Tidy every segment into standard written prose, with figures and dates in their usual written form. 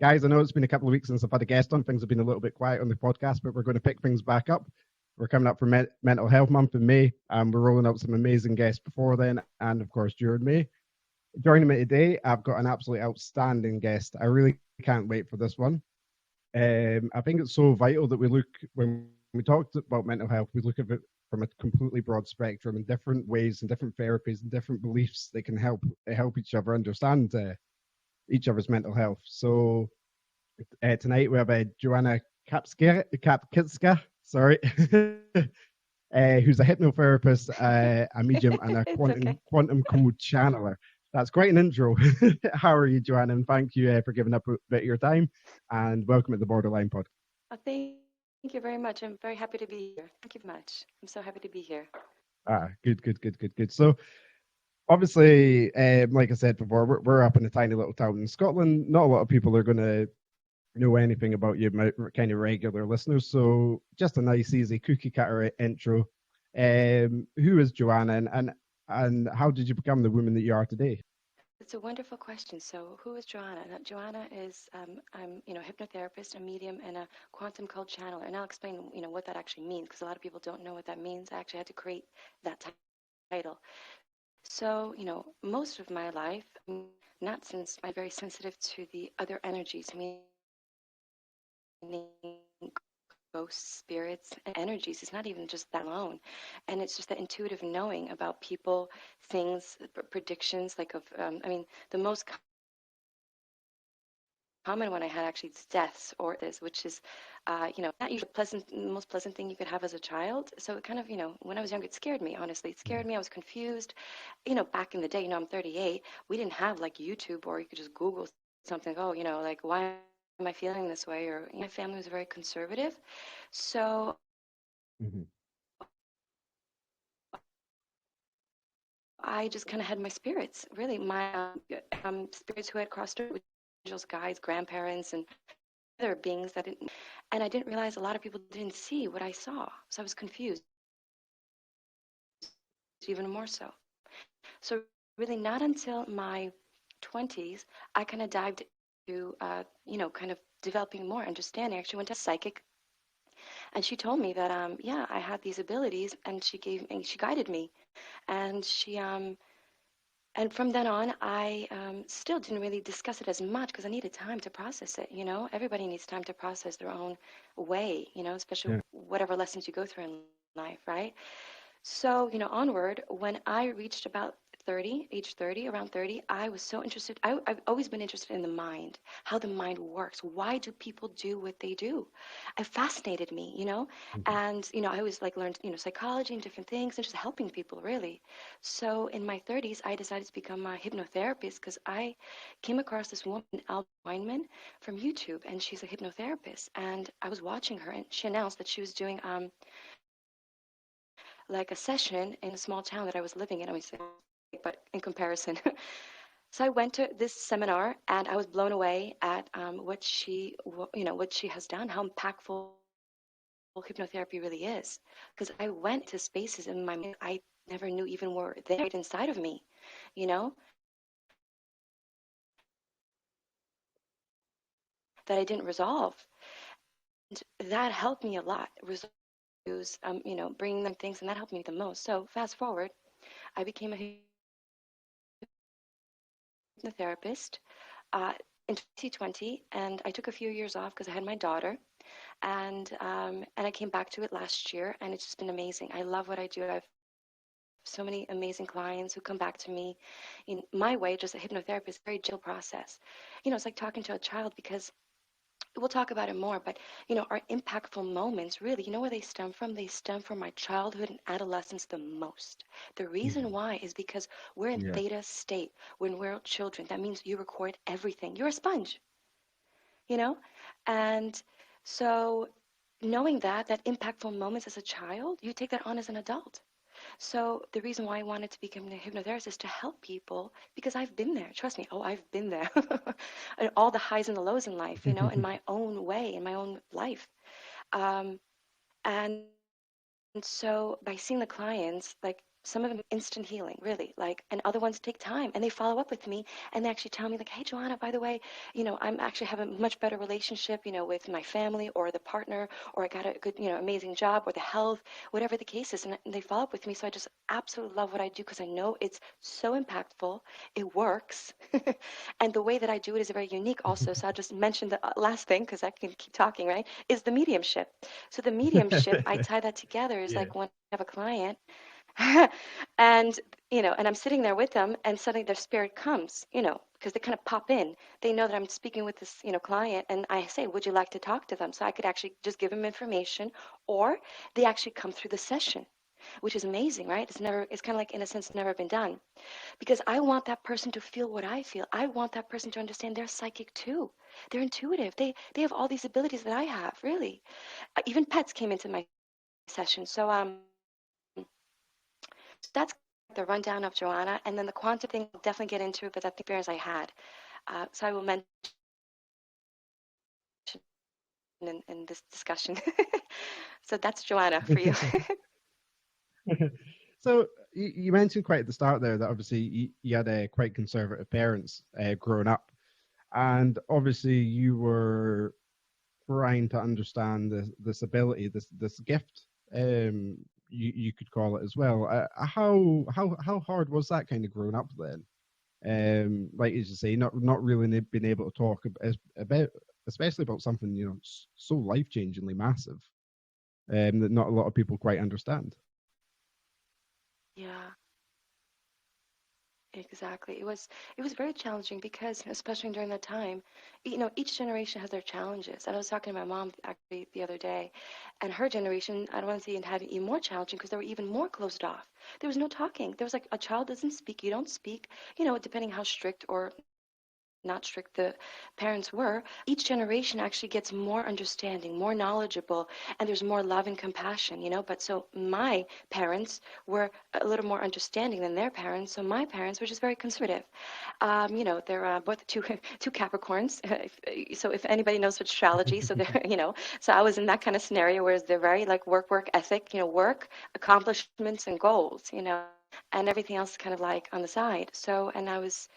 Guys, I know it's been a couple of weeks since I've had a guest on. Things have been a little bit quiet on the podcast, but we're going to pick things back up. We're coming up for Mental Health Month in May, and we're rolling out some amazing guests before then, and of course during May. Joining me today, I've got an absolutely outstanding guest. I really can't wait for this one. I think it's so vital that we look, when we talked about mental health, we look at it from a completely broad spectrum in different ways and different therapies and different beliefs that can help each other understand each other's mental health. So tonight we have Joanna Kacpryzcka, sorry, who's a hypnotherapist, a medium, and a quantum code channeler. That's quite an intro. How are you, Joanna? And thank you for giving up a bit of your time, and welcome at the Borderline Podcast. Thank you very much. I'm very happy to be here. Thank you very much. I'm so happy to be here. Good. So, obviously, like I said before, we're up in a tiny little town in Scotland. Not a lot of people are going to know anything about you, my kind of regular listeners. So, just a nice, easy cookie cutter intro. Who is Joanna, and how did you become the woman that you are today? It's a wonderful question. So, who is Joanna? Now, Joanna is I'm a hypnotherapist, a medium, and a quantum code channeler. And I'll explain what that actually means, because a lot of people don't know what that means. I actually had to create that title. So, most of my life, not since I'm very sensitive to the other energies, meaning ghosts, spirits, and energies. It's not even just that alone. And it's just that intuitive knowing about people, things, predictions, like the most common one I had actually is deaths, or this, which is, not usually the most pleasant thing you could have as a child. So it kind of, when I was younger, it scared me, honestly. It scared me. I was confused. Back in the day, I'm 38, we didn't have like YouTube, or you could just Google something, like, why am I feeling this way? Or my family was very conservative. So I just kind of had my spirits, really, my spirits who had crossed over, angels, guides, grandparents, and other beings and I didn't realize a lot of people didn't see what I saw. So I was confused, even more so. So really not until my 20s, I kind of dived into, kind of developing more understanding. I actually went to a psychic, and she told me that, I had these abilities, and she guided me. And and from then on, I still didn't really discuss it as much because I needed time to process it. Everybody needs time to process their own way, especially whatever lessons you go through in life, right? So, onward, when I reached about age 30, around 30, I was so interested. I've always been interested in the mind, how the mind works. Why do people do what they do? It fascinated me, and, I always learned, psychology and different things and just helping people, really. So in my 30s, I decided to become a hypnotherapist because I came across this woman, Al Weinman, from YouTube, and she's a hypnotherapist. And I was watching her, and she announced that she was doing like a session in a small town that I was living in. I was, but in comparison. So I went to this seminar, and I was blown away at what she has done, how impactful hypnotherapy really is. Because I went to spaces in my mind I never knew even were there inside of me, that I didn't resolve. And that helped me a lot. Bringing them things, and that helped me the most. So fast forward, I became a hypnotherapist in 2020, and I took a few years off because I had my daughter, and I came back to it last year, and it's just been amazing. I love what I do. I've so many amazing clients who come back to me in my way. Just a hypnotherapist, very gentle process. It's like talking to a child, because we'll talk about it more, but our impactful moments, really, where they stem from? They stem from my childhood and adolescence the most. The reason why is because we're in theta state when we're children. That means you record everything. You're a sponge, and so knowing that impactful moments as a child, you take that on as an adult. So the reason why I wanted to become a hypnotherapist is to help people, because I've been there. Trust me. Oh, I've been there. And all the highs and the lows in life, in my own way, in my own life. And so by seeing the clients, like, Some of them instant healing, really, like, and other ones take time and they follow up with me and they actually tell me like, hey, Joanna, by the way, I'm actually having a much better relationship, with my family or the partner, or I got a good, amazing job, or the health, whatever the case is. And they follow up with me. So I just absolutely love what I do because I know it's so impactful. It works. And the way that I do it is very unique also. So I'll just mention the last thing because I can keep talking, right? Is the mediumship. So the mediumship, I tie that together is Yeah. like when I have a client and and I'm sitting there with them and suddenly their spirit comes, because they kind of pop in. They know that I'm speaking with this client, and I say, would you like to talk to them? So I could actually just give them information, or they actually come through the session, which is amazing, right? It's kind of like, in a sense, never been done, because I want that person to feel what I feel. I want that person to understand they're psychic too. They're intuitive. They have all these abilities that I have, really. Even pets came into my session. So that's the rundown of Joanna, and then the quantum thing I'll definitely get into, but that's the experience I had. So I will mention in this discussion. So that's Joanna for you. So you mentioned quite at the start there that obviously you had quite conservative parents growing up, and obviously you were trying to understand this ability, this gift, you could call it as well. How hard was that kind of growing up then? Like as you say, not really being able to talk about, especially about something so life changingly massive, that not a lot of people quite understand. Yeah, exactly. It was very challenging because, especially during that time, each generation has their challenges. And I was talking to my mom actually the other day, and her generation, I don't want to say it had it even more challenging because they were even more closed off. There was no talking. There was like, a child doesn't speak, you don't speak, depending how strict or not strict the parents were. Each generation actually gets more understanding, more knowledgeable, and there's more love and compassion, But so my parents were a little more understanding than their parents. So my parents were just very conservative. They're both two two Capricorns. So if anybody knows astrology, so they're so I was in that kind of scenario, whereas they're very like work ethic, work, accomplishments, and goals, and everything else kind of like on the side. So, and I was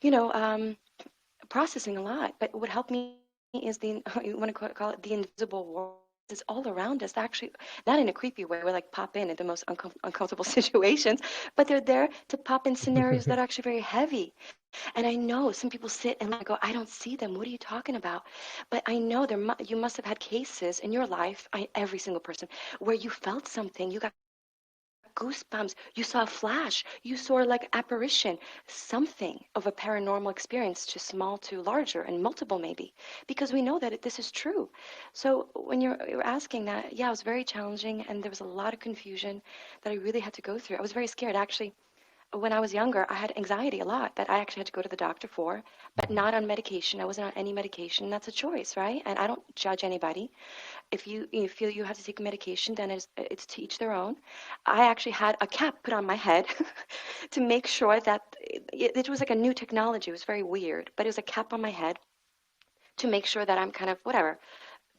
you know, um, processing a lot. But what helped me is you want to call it the invisible world. It's all around us. They're actually not in a creepy way, where like pop in at the most uncomfortable situations, but they're there to pop in scenarios that are actually very heavy. And I know some people sit and go, I don't see them. What are you talking about? But I know you must have had cases in your life, every single person, where you felt something. You got goosebumps, you saw a flash, you saw like apparition, something of a paranormal experience, too small to larger and multiple maybe, because we know that this is true. So when you're asking that, yeah, it was very challenging, and there was a lot of confusion that I really had to go through. I was very scared actually. When I was younger, I had anxiety a lot that I actually had to go to the doctor for, but not on medication. I wasn't on any medication. That's a choice, right? And I don't judge anybody. If you feel you have to take medication, then it's to each their own. I actually had a cap put on my head to make sure that it was like a new technology. It was very weird, but it was a cap on my head to make sure that I'm kind of whatever,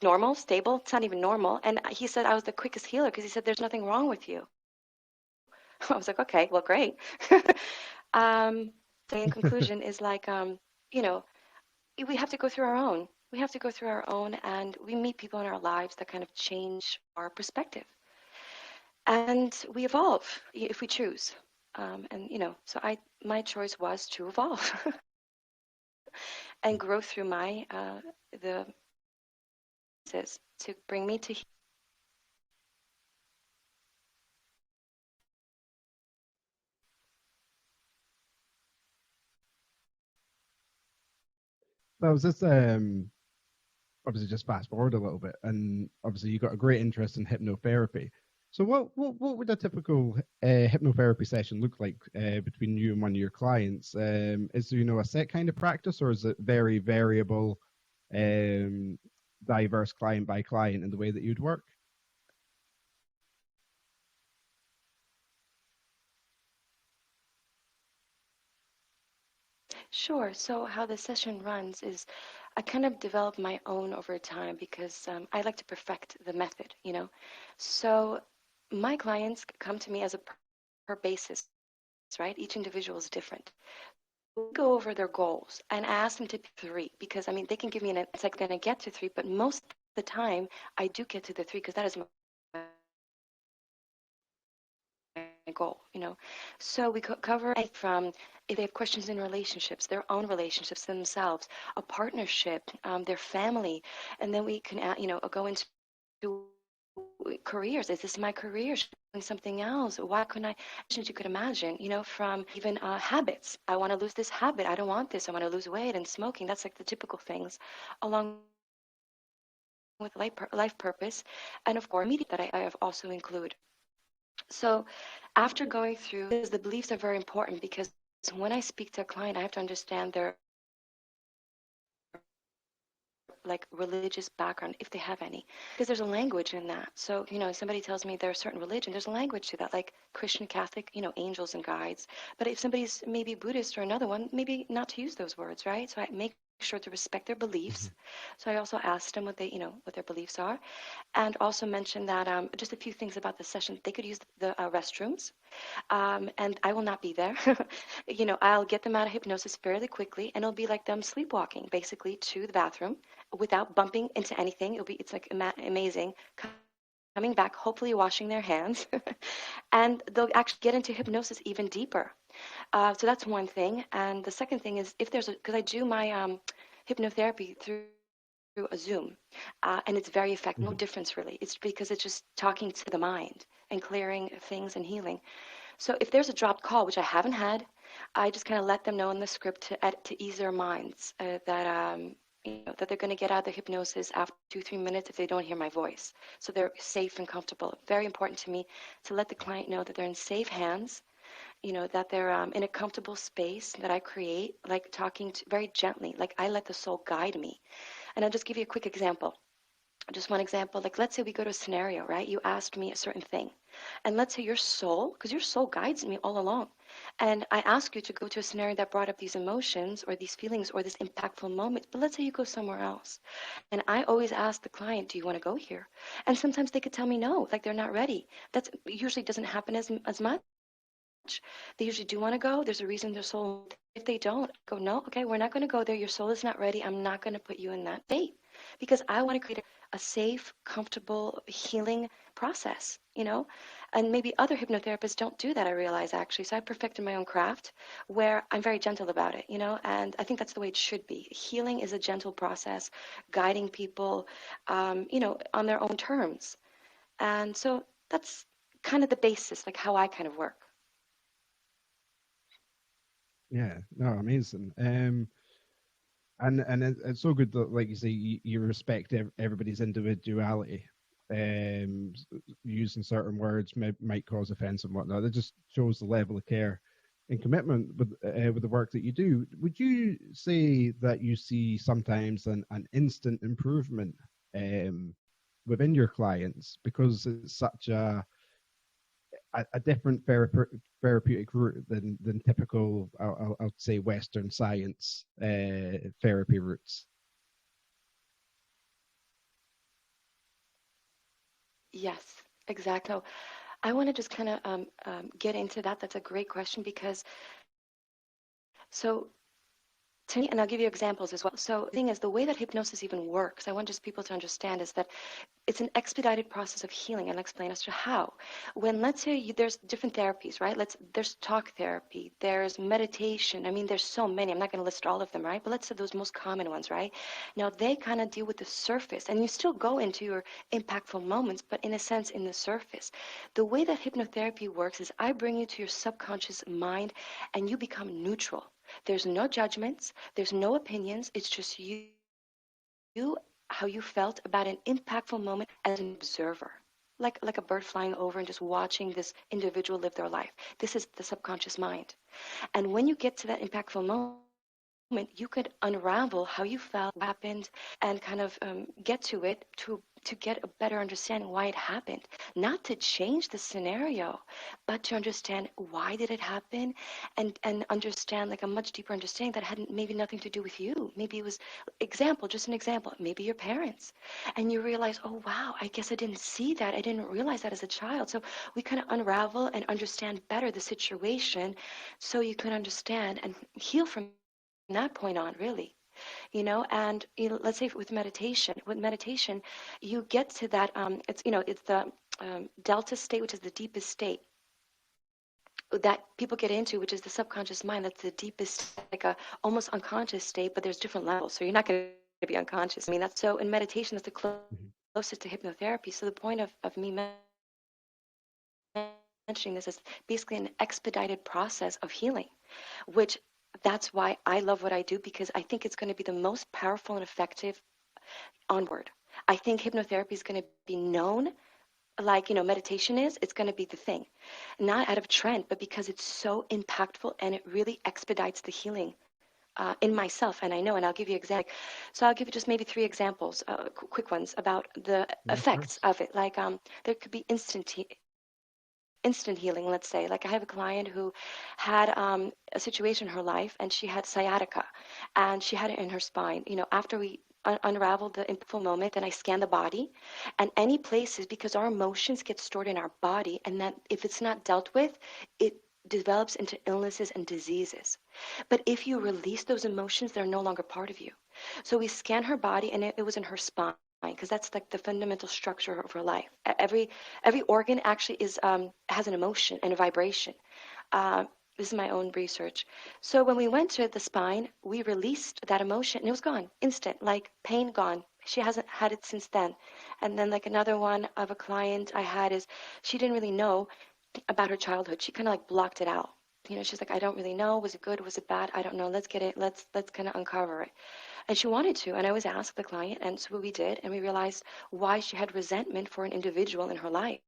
normal, stable. It's not even normal. And he said I was the quickest healer because he said there's nothing wrong with you. I was like, okay, well, great. um, so in conclusion is like, you know, we have to go through our own. We have to go through our own, and we meet people in our lives that kind of change our perspective. And we evolve if we choose. And so my choice was to evolve and grow through the to bring me to. That was just obviously just fast forward a little bit, and obviously you got a great interest in hypnotherapy. So what would a typical hypnotherapy session look like between you and one of your clients? Is there a set kind of practice, or is it very variable, um, diverse client by client in the way that you'd work? Sure. So how the session runs is I kind of develop my own over time because I like to perfect the method. So my clients come to me as a per basis, right? Each individual is different. We go over their goals and ask them to pick three because, I mean, they can give me it's like, going to get to three, but most of the time I do get to the three because that is my goal, you know. So we cover from if they have questions in relationships, their own relationships themselves, a partnership, their family, and then we can, go into careers. Is this my career? Should I be doing something else? Why couldn't I? As you could imagine, from even habits. I want to lose this habit. I don't want this. I want to lose weight and smoking. That's like the typical things, along with life purpose, and of course, media that I have also include. So after going through, because the beliefs are very important, because when I speak to a client, I have to understand their like religious background, if they have any, because there's a language in that. So somebody tells me they're a certain religion, there's a language to that, like Christian, Catholic, angels and guides. But if somebody's maybe Buddhist or another one, maybe not to use those words, right? So I make sure to respect their beliefs. So I also asked them what they what their beliefs are, and also mentioned that just a few things about the session. They could use the restrooms, and I will not be there. I'll get them out of hypnosis fairly quickly, and it'll be like them sleepwalking basically to the bathroom without bumping into anything. It's like amazing. Coming back, hopefully washing their hands, and they'll actually get into hypnosis even deeper. So that's one thing. And the second thing is, if there's because I do my hypnotherapy through a Zoom, and it's very effective. No difference really. It's because it's just talking to the mind and clearing things and healing. So if there's a dropped call, which I haven't had, I just kind of let them know in the script to ease their minds that they're going to get out of the hypnosis after 2-3 minutes if they don't hear my voice. So they're safe and comfortable. Very important to me to let the client know that they're in safe hands, that they're in a comfortable space that I create, like talking very gently, like I let the soul guide me. And I'll just give you a quick example. Just one example, like let's say we go to a scenario, right? You asked me a certain thing. And let's say your soul, because your soul guides me all along. And I ask you to go to a scenario that brought up these emotions or these feelings or this impactful moment. But let's say you go somewhere else. And I always ask the client, do you want to go here? And sometimes they could tell me no, like they're not ready. That usually doesn't happen as much. They usually do want to go. There's a reason their soul, if they don't, go, no, okay, we're not going to go there. Your soul is not ready. I'm not going to put you in that state because I want to create a safe, comfortable, healing process, and maybe other hypnotherapists don't do that, I realize, actually. So I perfected my own craft where I'm very gentle about it, and I think that's the way it should be. Healing is a gentle process, guiding people, on their own terms. And so that's kind of the basis, like how I kind of work. Yeah, no, amazing. And it's so good that, like you say, you respect everybody's individuality. Using certain words might cause offense and whatnot. It just shows the level of care and commitment with the work that you do. Would you say that you see sometimes an instant improvement within your clients because it's such a different therapeutic route than typical, I'll say, Western science therapy routes? Yes, exactly. So I want to just kind of get into that. That's a great question because so to me, and I'll give you examples as well. So the thing is, the way that hypnosis even works, I want just people to understand is that it's an expedited process of healing, and I'll explain as to how. When let's say there's different therapies, right? There's talk therapy, there's meditation. I mean, there's so many. I'm not going to list all of them, right? But let's say those most common ones, right? Now they kind of deal with the surface, and you still go into your impactful moments, but in a sense, in the surface. The way that hypnotherapy works is I bring you to your subconscious mind, and you become neutral. There's no judgments. There's no opinions. It's just you how you felt about an impactful moment as an observer. Like a bird flying over and just watching this individual live their life. This is the subconscious mind. And when you get to that impactful moment, you could unravel how you felt, what happened, and kind of get to it to to get a better understanding why it happened, not to change the scenario, but to understand why did it happen, and understand like a much deeper understanding that had maybe nothing to do with you. Maybe it was just an example, maybe your parents, and you realize, oh wow, I guess I didn't see that, I didn't realize that as a child. So we kind of unravel and understand better the situation, so you can understand and heal from that point on, really. And let's say with meditation you get to that, it's the delta state, which is the deepest state that people get into, which is the subconscious mind. That's the deepest, like a almost unconscious state, but there's different levels, so you're not going to be unconscious. I mean, that's so in meditation, that's the Mhm. closest to hypnotherapy. So the point of me mentioning this is basically an expedited process of healing, which that's why I love what I do, because I think it's going to be the most powerful and effective onward. I think hypnotherapy is going to be known like, meditation is. It's going to be the thing, not out of trend, but because it's so impactful and it really expedites the healing in myself. And I know, and I'll give you exact. So I'll give you just maybe three examples, quick ones about the Yeah, of effects course. of it. Like there could be instant healing. Let's say, like I have a client who had a situation in her life, and she had sciatica, and she had it in her spine. After we unraveled the impactful moment, then I scanned the body, and any places, because our emotions get stored in our body, and that if it's not dealt with, it develops into illnesses and diseases. But if you release those emotions, they're no longer part of you. So we scanned her body, and it was in her spine, because that's like the fundamental structure of her life. Every organ actually is has an emotion and a vibration. This is my own research. So when we went to the spine, we released that emotion, and it was gone, instant, like pain gone. She hasn't had it since then. And then like another one of a client I had is, she didn't really know about her childhood. She kind of like blocked it out. She's like, I don't really know. Was it good? Was it bad? I don't know. Let's get it. Let's kind of uncover it. And she wanted to. And I always asked the client, and so we did, and we realized why she had resentment for an individual in her life.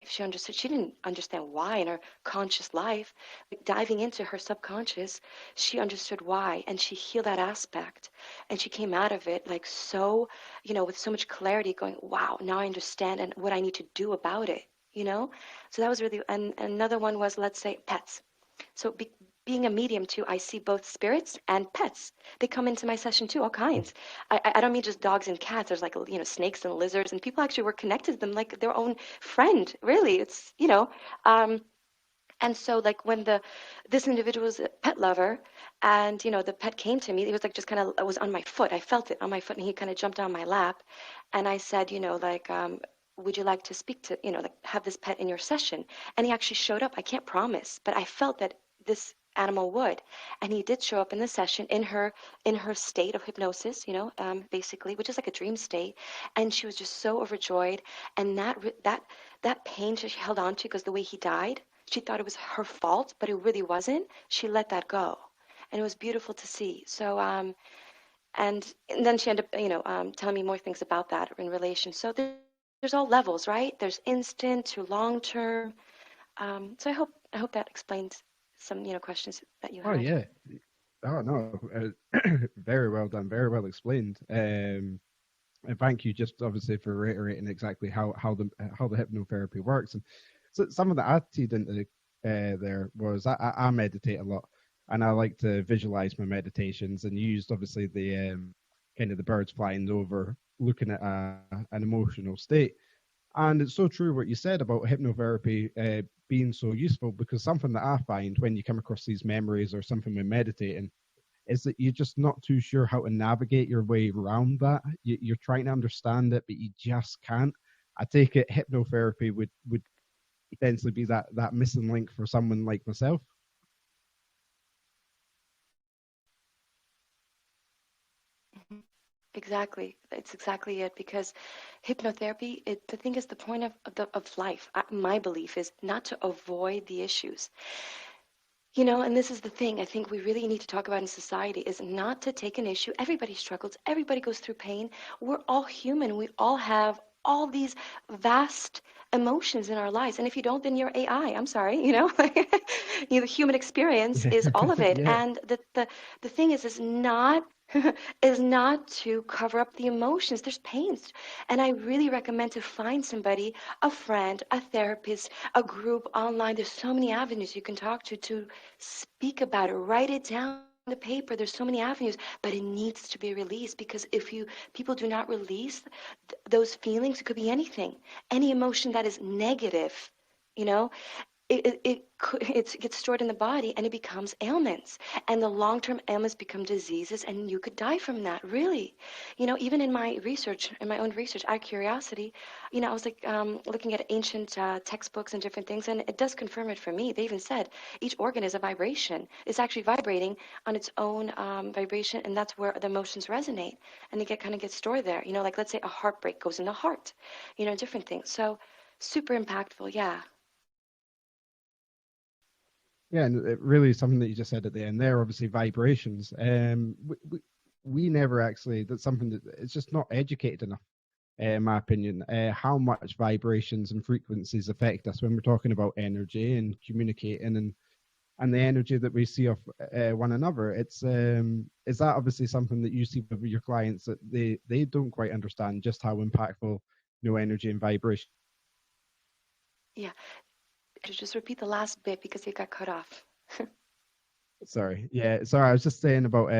She didn't understand why in her conscious life. Like diving into her subconscious, she understood why, and she healed that aspect. And she came out of it like so, with so much clarity, going, wow, now I understand and what I need to do about it, you know? So that was really, and another one was, let's say, pets. So being a medium too, I see both spirits and pets. They come into my session too, all kinds. I don't mean just dogs and cats. There's like, snakes and lizards, and people actually were connected to them like their own friend. Really, um, and so like when this individual was a pet lover, and the pet came to me, it was like just kind of, it was on my foot. I felt it on my foot, and he kind of jumped on my lap, and I said, like, would you like to speak to, like have this pet in your session? And he actually showed up. I can't promise, but I felt that this animal would, and he did show up in the session in her state of hypnosis, basically, which is like a dream state, and she was just so overjoyed, and that pain she held on to, because the way he died, she thought it was her fault, but it really wasn't. She let that go, and it was beautiful to see. So, and then she ended up, telling me more things about that in relation. So there's all levels, right? There's instant to long term. So I hope that explains some, questions that you Oh had. yeah. Oh no, very well done, very well explained. And thank you, just obviously for reiterating exactly how the hypnotherapy works. And so something that I teed into there was I meditate a lot, and I like to visualize my meditations, and used obviously the kind of the birds flying over, looking at an emotional state. And it's so true what you said about hypnotherapy being so useful, because something that I find when you come across these memories or something when meditating is that you're just not too sure how to navigate your way around that. You're trying to understand it, but you just can't. I take it hypnotherapy would potentially be that missing link for someone like myself. Mhm. Exactly. It's exactly it, because hypnotherapy, the thing is, the point of life, my belief is not to avoid the issues. And this is the thing I think we really need to talk about in society, is not to take an issue. Everybody struggles. Everybody goes through pain. We're all human. We all have all these vast emotions in our lives. And if you don't, then you're AI. I'm sorry, the human experience is all of it. Yeah. And the thing is not is not to cover up the emotions. There's pains. And I really recommend to find somebody, a friend, a therapist, a group online. There's so many avenues you can talk to speak about it. Write it down on the paper. There's so many avenues, but it needs to be released, because if you people do not release those feelings, it could be anything, any emotion that is negative, you know, it gets stored in the body and it becomes ailments, and the long-term ailments become diseases, and you could die from that, really. Even in my research, in my own research, out of curiosity, I was like looking at ancient textbooks and different things, and it does confirm it for me. They even said each organ is a vibration. It's actually vibrating on its own vibration, and that's where the emotions resonate, and they get stored there. Like, let's say a heartbreak goes in the heart, different things. So super impactful, yeah. Yeah, and it really something that you just said at the end there, obviously vibrations. We never actually, that's something that it's just not educated enough, in my opinion, how much vibrations and frequencies affect us when we're talking about energy and communicating and the energy that we see of one another. Is that obviously something that you see with your clients, that they don't quite understand just how impactful energy and vibration? Yeah, just repeat the last bit because it got cut off. Sorry, yeah, sorry, I was just saying about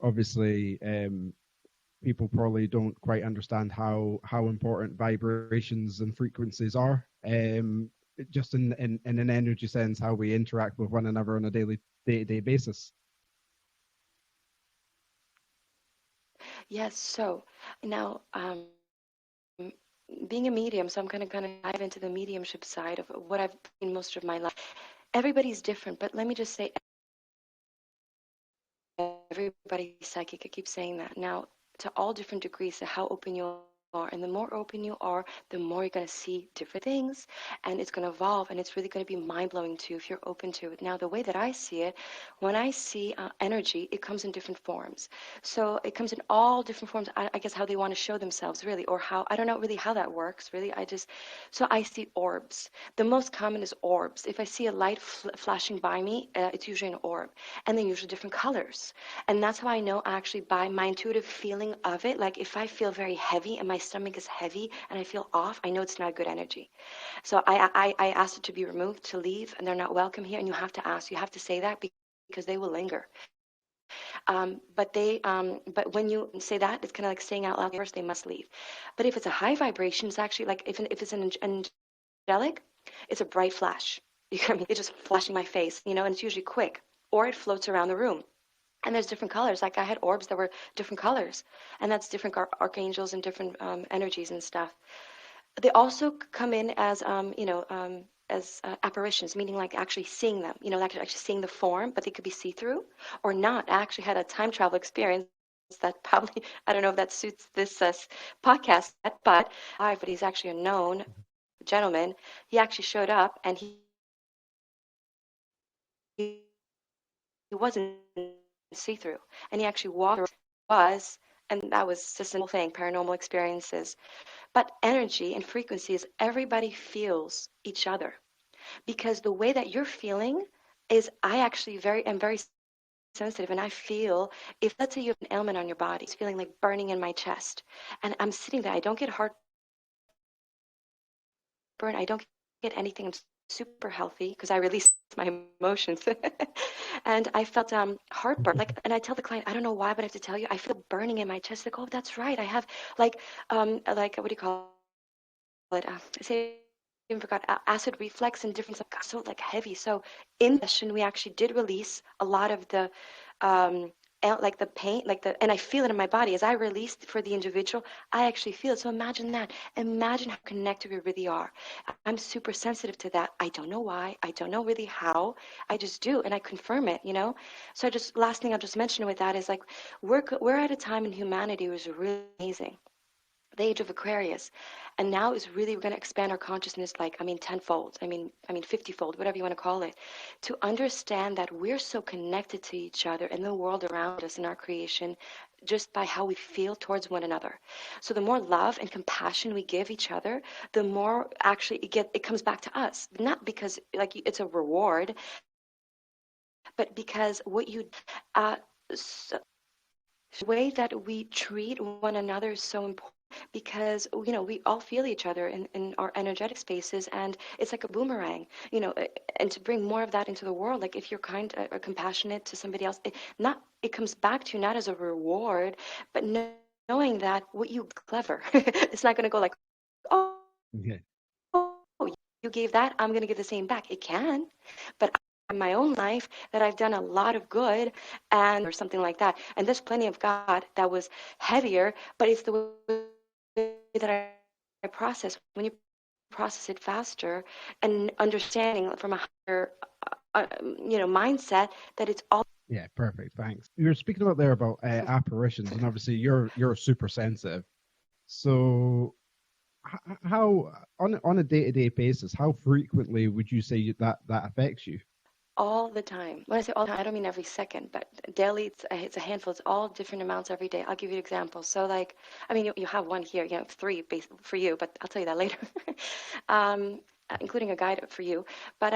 obviously people probably don't quite understand how important vibrations and frequencies are, just in an energy sense, how we interact with one another on a daily day-to-day basis. Yes, so now being a medium, so I'm gonna dive into the mediumship side of what I've been most of my life. Everybody's different, but let me just say, everybody's psychic. I keep saying that. Now, to all different degrees, to how open you are. And the more open you are, the more you're going to see different things, and it's going to evolve, and it's really going to be mind-blowing too if you're open to it. Now, the way that I see it, when I see energy, it comes in different forms. So it comes in all different forms, I guess how they want to show themselves, really, or how, I don't know really how that works, really. So I see orbs. The most common is orbs. If I see a light flashing by me, it's usually an orb, and they're usually different colors. And that's how I know, actually, by my intuitive feeling of it. Like, if I feel very heavy and my stomach is heavy and I feel off, I know it's not good energy. So I asked it to be removed, to leave, and they're not welcome here. And you have to ask, you have to say that, because they will linger. But when you say that, it's kind of like saying out loud, first they must leave. But if it's a high vibration, it's actually like, if it's an angelic, it's a bright flash. You know what I mean? It's just flashing my face, and it's usually quick, or it floats around the room. And there's different colors. Like, I had orbs that were different colors, and that's different archangels and different energies and stuff. They also come in as apparitions, meaning like actually seeing them. Like actually seeing the form, but they could be see-through or not. I actually had a time travel experience that probably, I don't know if that suits this podcast, but he's actually a known gentleman. He actually showed up, and he wasn't see-through, and he actually walked was, and that was just a whole thing, paranormal experiences. But energy and frequencies, everybody feels each other, because the way that you're feeling is, I actually am very sensitive, and I feel, if let's say you have an ailment on your body, it's feeling like burning in my chest, and I'm sitting there, I don't get heartburn, I don't get anything. I'm super healthy because I release my emotions. And I felt heartburn. Like, and I tell the client, I don't know why, but I have to tell you, I feel burning in my chest. Like, oh, that's right. I have like what do you call it? I say, I even forgot, acid reflux and different stuff. So like heavy. So in the session, we actually did release a lot of the um, like the pain, and I feel it in my body as I released for the individual. I actually feel it. So imagine that. Imagine how connected we really are. I'm super sensitive to that. I don't know why. I don't know really how. I just do, and I confirm it. So last thing I'll just mention with that is, like, we're at a time in humanity was really amazing, the age of Aquarius, and now is really, we're going to expand our consciousness, like, tenfold, 50-fold, whatever you want to call it, to understand that we're so connected to each other and the world around us in our creation, just by how we feel towards one another. So the more love and compassion we give each other, the more actually it comes back to us, not because like it's a reward, but because what you uh, The way that we treat one another is so important because we all feel each other in our energetic spaces, and it's like a boomerang. And to bring more of that into the world, like if you're kind or compassionate to somebody else, it comes back to you not as a reward, but knowing that what you clever. It's not going to go like, oh, Yeah. you gave that, I'm going to give the same back. It can, but in my own life that I've done a lot of good and or something like that. And there's plenty of God that was heavier, but it's the way that I process. When you process it faster and understanding from a higher, mindset that it's all. Yeah, perfect. Thanks. You were speaking about there about apparitions, and obviously you're super sensitive. So, how on a day-to-day basis, how frequently would you say that affects you? All the time. When I say all the time, I don't mean every second, but daily, it's a handful. It's all different amounts every day. I'll give you an example. So, like, I mean, you have one here, three for you, but I'll tell you that later, including a guide for you. But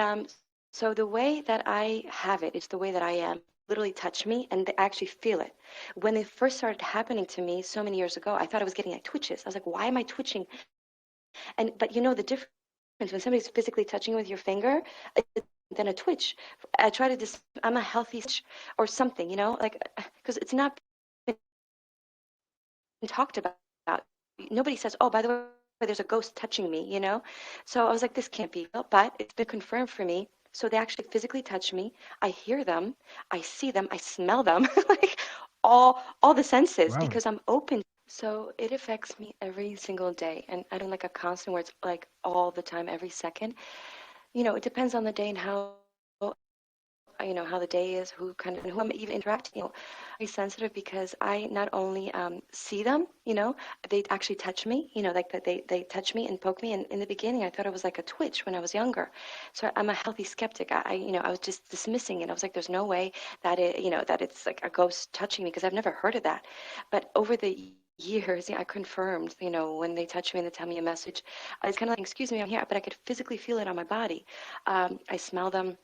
so the way that I have it is the way that I am. Literally touch me and they actually feel it. When it first started happening to me so many years ago, I thought I was getting like twitches. I was like, why am I twitching? But you know the difference when somebody's physically touching you with your finger than a twitch. I try to I'm a healthy or something, like because it's not been talked about. Nobody says, "Oh, by the way, there's a ghost touching me." So I was like, this can't be real, but it's been confirmed for me. So they actually physically touch me. I hear them, I see them, I smell them, like all the senses Wow. because I'm open. So it affects me every single day, and I don't like a constant where it's like all the time, every second. It depends on the day and how the day is, who I'm even interacting. Very sensitive because I not only see them, they actually touch me. Like that they touch me and poke me. And in the beginning, I thought it was like a twitch when I was younger. So I'm a healthy skeptic. I was just dismissing it. I was like, there's no way that that it's like a ghost touching me because I've never heard of that. But over the years, I confirmed, when they touch me and they tell me a message, it's kind of like, excuse me, I'm here, but I could physically feel it on my body. I smell them.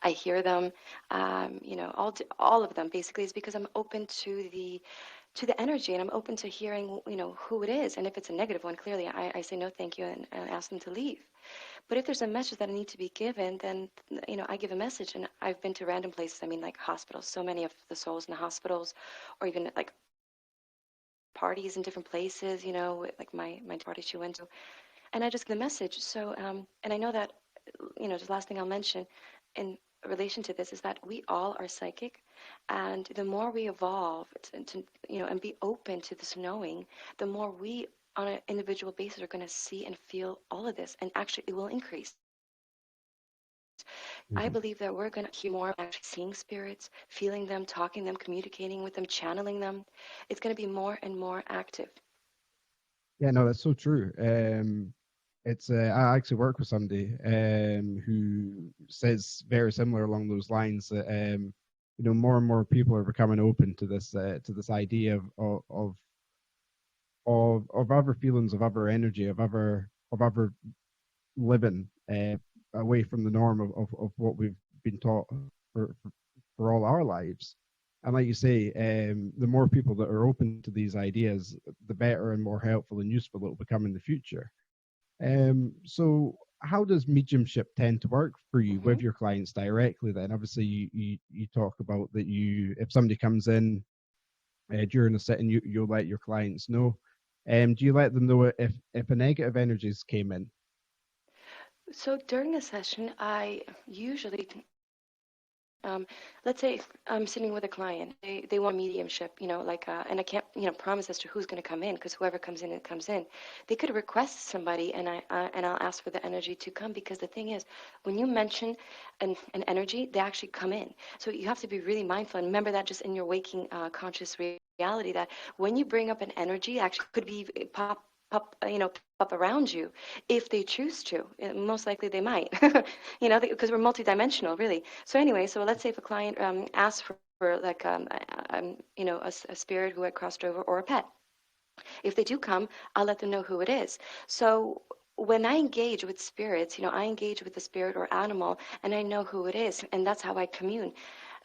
I hear them, all of them basically is because I'm open to the energy and I'm open to hearing, who it is. And if it's a negative one, clearly I say no, thank you, and ask them to leave. But if there's a message that I need to be given, then, I give a message. And I've been to random places. I mean, like hospitals, so many of the souls in the hospitals, or even like parties in different places, like my party she went to. And I just give the message. So, and I know that, the last thing I'll mention in relation to this is that we all are psychic, and the more we evolve and be open to this knowing, the more we on an individual basis are going to see and feel all of this, and actually it will increase. I Mhm. believe that we're going to hear more actually seeing spirits, feeling them, talking them, communicating with them, channeling them. It's going to be more and more active. Yeah, no, that's so true. It's I actually work with somebody who says very similar along those lines that more and more people are becoming open to this idea of other feelings, of other energy, of other living away from the norm of what we've been taught for, for all our lives. And like you say, the more people that are open to these ideas, the better and more helpful and useful it will become in the future. So how does mediumship tend to work for you Hmm. with your clients directly then? Obviously you talk about that if somebody comes in during a sitting, you'll let your clients know. Do you let them know if a negative energies came in? So during a session, I usually let's say I'm sitting with a client. They want mediumship, like, and I can't, promise as to who's going to come in because whoever comes in, it comes in. They could request somebody, and I'll ask for the energy to come because the thing is, when you mention an energy, they actually come in. So you have to be really mindful and remember that just in your waking conscious reality that when you bring up an energy, it actually could be pop around you if they choose to. Most likely they might, because we're multidimensional, really. So anyway, so let's say if a client asks for like a spirit who had crossed over or a pet. If they do come, I'll let them know who it is. So when I engage with spirits, I engage with the spirit or animal, and I know who it is, and that's how I commune.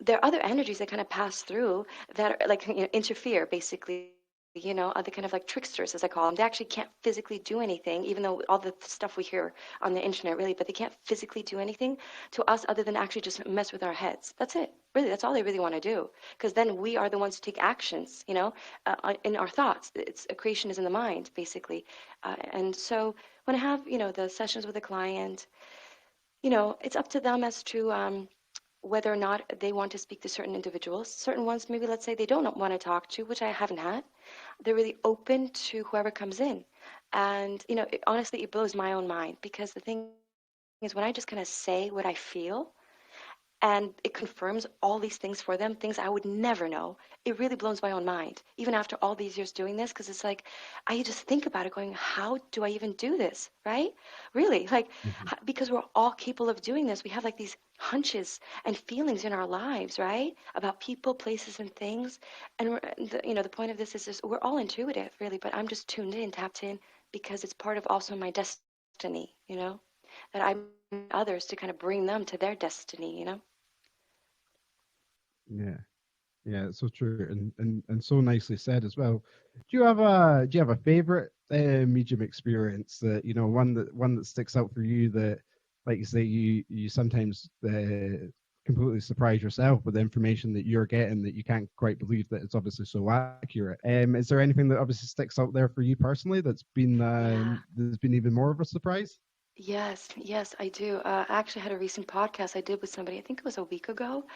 there are other energies that kind of pass through that are like, interfere basically. Other kind of like tricksters, as I call them. They actually can't physically do anything, even though all the stuff we hear on the internet, really, but they can't physically do anything to us other than actually just mess with our heads. That's it. Really, that's all they really want to do. Because then we are the ones who take actions, in our thoughts. It's a creation is in the mind, basically. And so when I have, the sessions with a client, it's up to them as to whether or not they want to speak to certain individuals. Certain ones, maybe let's say they don't want to talk to, which I haven't had. They're really open to whoever comes in. And, honestly, it blows my own mind because the thing is when I just kind of say what I feel, and it confirms all these things for them, things I would never know. It really blows my own mind, even after all these years doing this, because it's like, I just think about it going, how do I even do this, right? Really, like, Mhm. because we're all capable of doing this. We have like these hunches and feelings in our lives, right? About people, places, and things. And, the point of this is just, we're all intuitive, really, but I'm just tuned in, tapped in, because it's part of also my destiny, that I others to kind of bring them to their destiny. Yeah. Yeah, it's so true and so nicely said as well. Do you have a favorite medium experience that one that sticks out for you that, like you say, you sometimes completely surprise yourself with the information that you're getting that you can't quite believe that it's obviously so accurate. Is there anything that obviously sticks out there for you personally Yeah. that's been even more of a surprise? Yes, yes, I do. I actually had a recent podcast I did with somebody, I think it was a week ago.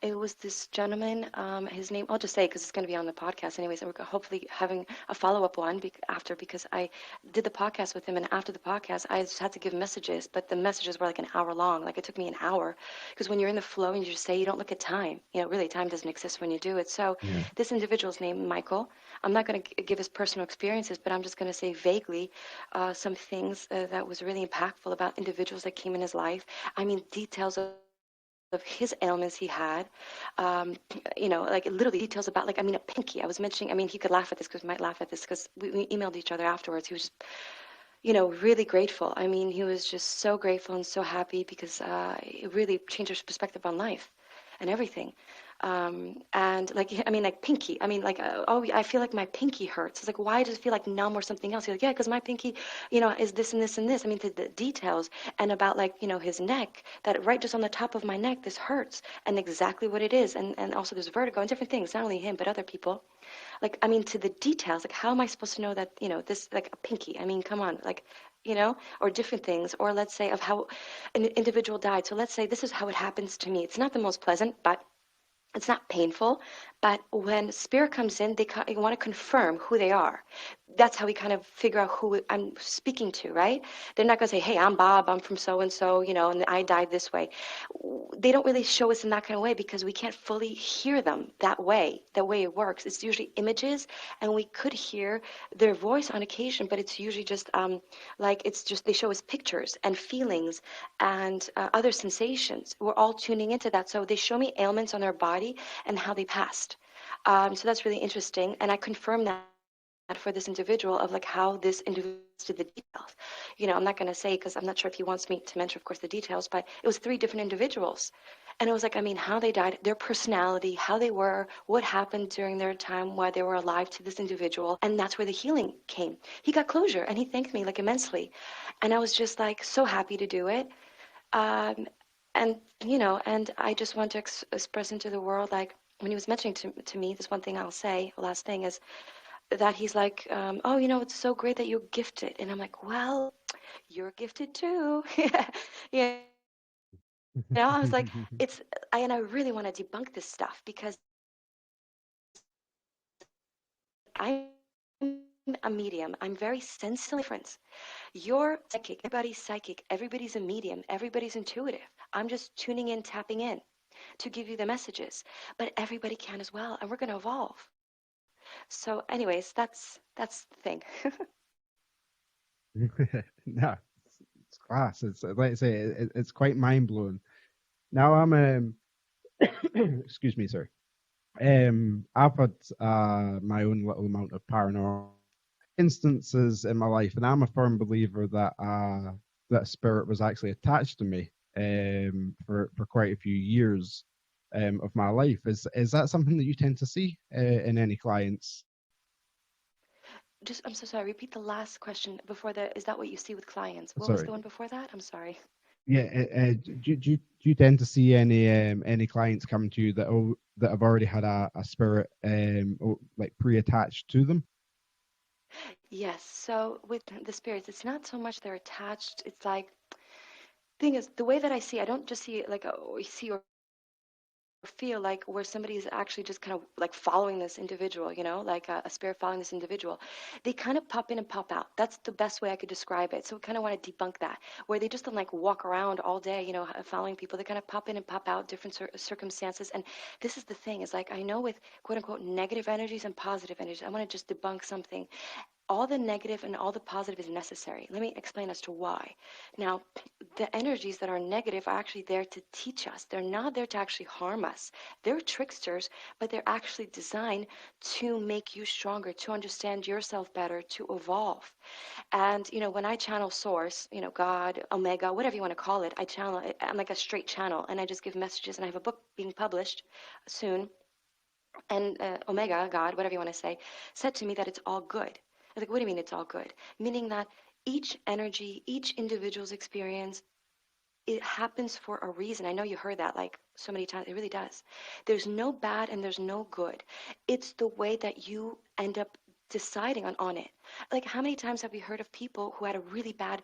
It was this gentleman, his name, I'll just say because it's going to be on the podcast anyways, and we're hopefully having a follow-up one after, because I did the podcast with him, and after the podcast, I just had to give messages, but the messages were like an hour long. Like it took me an hour, because when you're in the flow and you just say, you don't look at time. Really, time doesn't exist when you do it. So Yeah. this individual's name, Michael, I'm not going to give his personal experiences, but I'm just going to say vaguely some things that was really impactful about individuals that came in his life. I mean, details of his ailments he had, like literally details about, like, I mean, a pinky. I was mentioning, I mean, he could laugh at this because we might laugh at this because we emailed each other afterwards. He was just, really grateful. I mean, he was just so grateful and so happy because it really changed his perspective on life and everything. And like, I mean, like pinky. I mean, like, oh, I feel like my pinky hurts. It's like, why does it feel like numb or something else? He's like, yeah, because my pinky, is this and this and this. I mean, the details and about like, his neck, that right just on the top of my neck, this hurts and exactly what it is. And also there's vertigo and different things, not only him, but other people. Like, I mean, to the details, like, how am I supposed to know that, this, like a pinky? I mean, come on, like, or different things, or let's say of how an individual died. So let's say this is how it happens to me. It's not the most pleasant, but it's not painful, but when spirit comes in, they want to confirm who they are. That's how we kind of figure out who I'm speaking to, right? They're not going to say, hey, I'm Bob, I'm from so and so, and I died this way. They don't really show us in that kind of way because we can't fully hear them that way, the way it works. It's usually images, and we could hear their voice on occasion, but it's usually just like it's just they show us pictures and feelings and other sensations. We're all tuning into that. So they show me ailments on their body and how they passed. So that's really interesting. And I confirm that for this individual of like how this individual did the details. I'm not going to say because I'm not sure if he wants me to mention, of course, the details, but it was 3 different individuals. And it was like, I mean, how they died, their personality, how they were, what happened during their time while they were alive to this individual. And that's where the healing came. He got closure and he thanked me like immensely. And I was just like so happy to do it. Um, and I just want to express into the world, like when he was mentioning to me, this one thing I'll say, last thing is that he's like, oh, it's so great that you're gifted. And I'm like, well, you're gifted too. Yeah. I was like, and I really want to debunk this stuff because I'm a medium. I'm very sensitive. Difference. You're psychic. Everybody's psychic. Everybody's a medium. Everybody's intuitive. I'm just tuning in, tapping in to give you the messages. But everybody can as well, and we're going to evolve. So, anyways, that's the thing. No, it's class. It's like I say, it's quite mind blowing. Now I'm excuse me, sir. I've had my own little amount of paranormal instances in my life, and I'm a firm believer that that spirit was actually attached to me for quite a few years. of my life. Is that something that you tend to see in any clients? Just, I'm so sorry. Repeat the last question before the. Is that what you see with clients? What was Sorry. the one before that? I'm sorry. Yeah. Do you tend to see any clients come to you that have already had a spirit like pre-attached to them? Yes. So with the spirits, it's not so much they're attached. It's like, thing is, the way that I see, I don't just see it like, oh, see or feel like where somebody is actually just kind of like following this individual, like a spirit following this individual. They kind of pop in and pop out. That's the best way I could describe it. So we kind of want to debunk that, where they just don't like walk around all day, following people. They kind of pop in and pop out, different circumstances. And this is the thing, is like, I know with quote unquote negative energies and positive energies, I want to just debunk something. All the negative and all the positive is necessary. Let me explain as to why. Now, the energies that are negative are actually there to teach us. They're not there to actually harm us. They're tricksters, but they're actually designed to make you stronger, to understand yourself better, to evolve. And, when I channel source, God, Omega, whatever you want to call it, I channel it. I'm like a straight channel, and I just give messages, and I have a book being published soon. And Omega, God, whatever you want to say, said to me that it's all good. I was like, what do you mean it's all good? Meaning that each energy, each individual's experience, it happens for a reason. I know you heard that like so many times. It really does. There's no bad and there's no good. It's the way that you end up deciding on it. Like, how many times have we heard of people who had a really bad,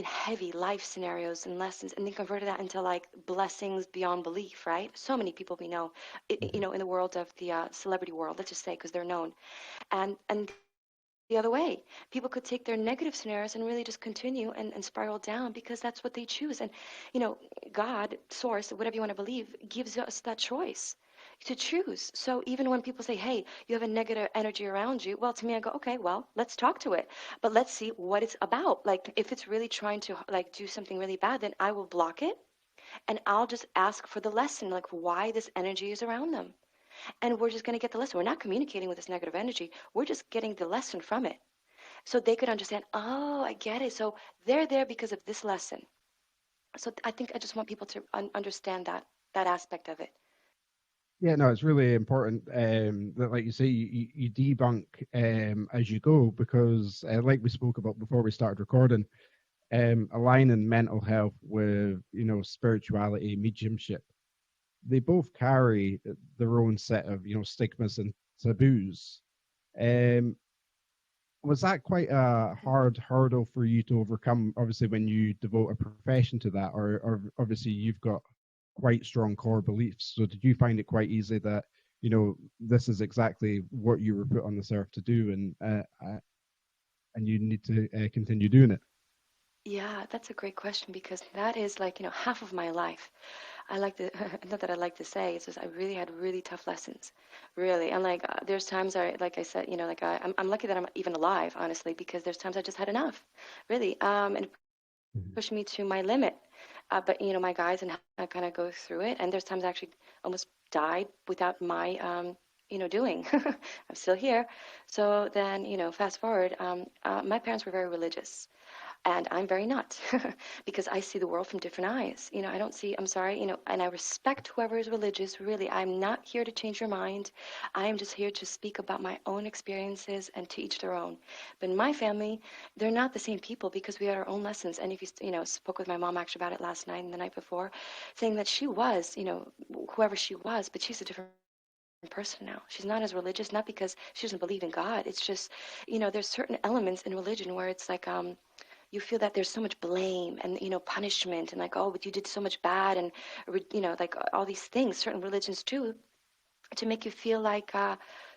heavy life scenarios and lessons, and they converted that into like blessings beyond belief, right? So many people we know, Mhm. in the world of the celebrity world, let's just say, because they're known. And the other way. People could take their negative scenarios and really just continue and spiral down because that's what they choose. And, you know, God, source, whatever you want to believe, gives us that choice to choose. So even when people say, hey, you have a negative energy around you, well, to me, I go, okay, well, let's talk to it. But let's see what it's about. Like, if it's really trying to, like, do something really bad, then I will block it and I'll just ask for the lesson, like, why this energy is around them. And we're just going to get the lesson. We're not communicating with this negative energy. We're just getting the lesson from it so they could understand, oh, I get it. So they're there because of this lesson. So I think I just want people to understand that aspect of it. Yeah, no, it's really important that, like you say, you debunk as you go because, like we spoke about before we started recording, aligning mental health with spirituality, mediumship, they both carry their own set of stigmas and taboos. Um, was that quite a hard hurdle for you to overcome? Obviously, when you devote a profession to that, or obviously you've got quite strong core beliefs. So did you find it quite easy that this is exactly what you were put on this earth to do, and you need to continue doing it? Yeah, that's a great question because that is like, half of my life. I like to, not that I like to say, it's just I really had really tough lessons, really. And like, there's times like I said, like I'm lucky that I'm even alive, honestly, because there's times I just had enough, really. And it Mhm. pushed me to my limit. But, my guys and I kind of go through it. And there's times I actually almost died without my, doing. I'm still here. So then, fast forward, my parents were very religious. And I'm very not because I see the world from different eyes. I don't see, I'm sorry, and I respect whoever is religious. Really, I'm not here to change your mind. I am just here to speak about my own experiences and to each their own. But in my family, they're not the same people because we had our own lessons. And if you, spoke with my mom actually about it last night and the night before, saying that she was, whoever she was, but she's a different person now. She's not as religious, not because she doesn't believe in God. It's just, there's certain elements in religion where it's like, you feel that there's so much blame and punishment and like, oh, but you did so much bad and like all these things certain religions do to make you feel like